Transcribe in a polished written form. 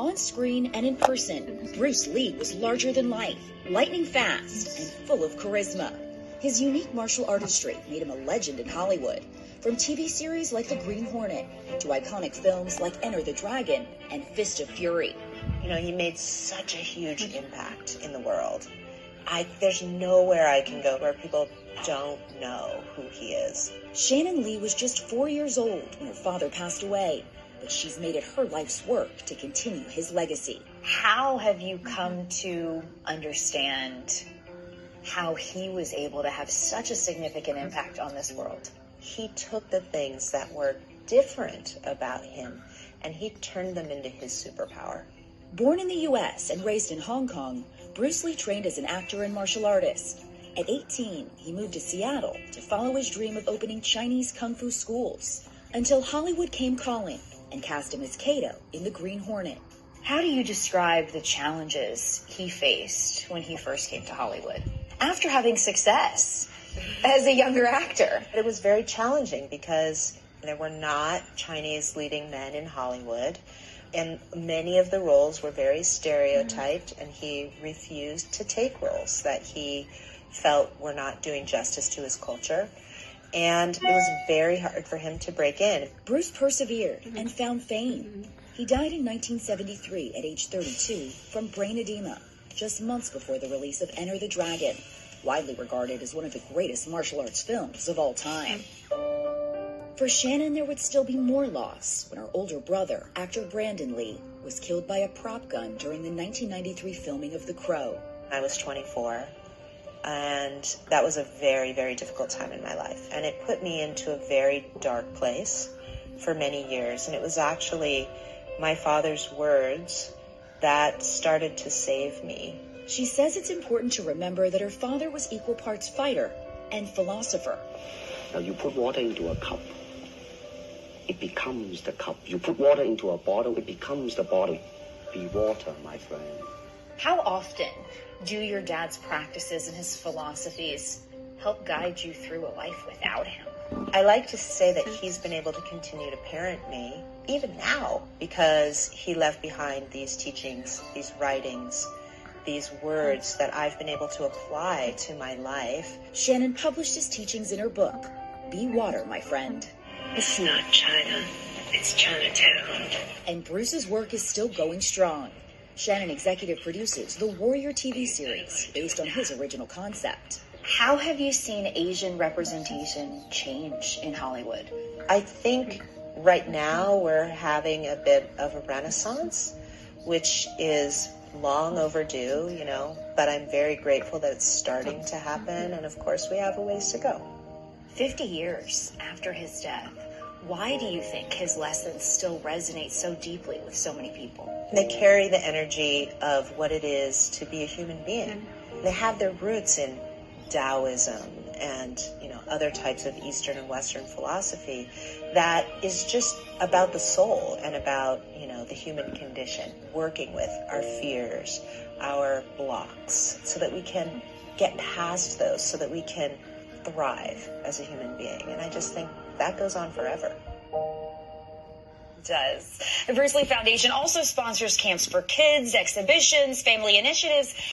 On screen and in person, Bruce Lee was larger than life, lightning fast, and full of charisma. His unique martial artistry made him a legend in Hollywood, from TV series like The Green Hornet to iconic films like Enter the Dragon and Fist of Fury. You know, he made such a huge impact in the world. There's nowhere I can go where people don't know who he is. Shannon Lee was just 4 years old when her father passed away, but she's made it her life's work to continue his legacy. How have you come to understand how he was able to have such a significant impact on this world? He took the things that were different about him and he turned them into his superpower. Born in the U.S. and raised in Hong Kong, Bruce Lee trained as an actor and martial artist. At 18, he moved to Seattle to follow his dream of opening Chinese kung fu schools, until Hollywood came calling and cast him as Kato in The Green Hornet. How do you describe the challenges he faced when he first came to Hollywood, after having success as a younger actor? It was very challenging because there were not Chinese leading men in Hollywood, and many of the roles were very stereotyped, and he refused to take roles that he felt were not doing justice to his culture. And it was very hard for him to break in. Bruce persevered and found fame. He died in 1973 at age 32 from brain edema, just months before the release of Enter the Dragon, widely regarded as one of the greatest martial arts films of all time. For Shannon, there would still be more loss when her older brother, actor Brandon Lee, was killed by a prop gun during the 1993 filming of The Crow. I was 24, and that was a very, very difficult time in my life. And it put me into a very dark place for many years. And it was actually my father's words that started to save me. She says it's important to remember that her father was equal parts fighter and philosopher. Now you put water into a cup, it becomes the cup. You put water into a bottle, it becomes the bottle. Be water, my friend. How often do your dad's practices and his philosophies help guide you through a life without him? I like to say that he's been able to continue to parent me, even now, because he left behind these teachings, these writings, these words that I've been able to apply to my life. Shannon published his teachings in her book, Be Water, My Friend. It's not China, it's Chinatown. And Bruce's work is still going strong. Shannon executive produces the Warrior TV series based on his original concept. How have you seen Asian representation change in Hollywood? I think right now we're having a bit of a renaissance, which is long overdue, you know, but I'm very grateful that it's starting to happen. And of course, we have a ways to go. 50 years after his death, why do you think his lessons still resonate so deeply with so many people? They carry the energy of what it is to be a human being. They have their roots in Taoism and, you know, other types of Eastern and Western philosophy that is just about the soul and about, you know, the human condition, working with our fears, our blocks, so that we can get past those, so that we can thrive as a human being. And I just think that goes on forever. It does. The Bruce Lee Foundation also sponsors camps for kids, exhibitions, family initiatives,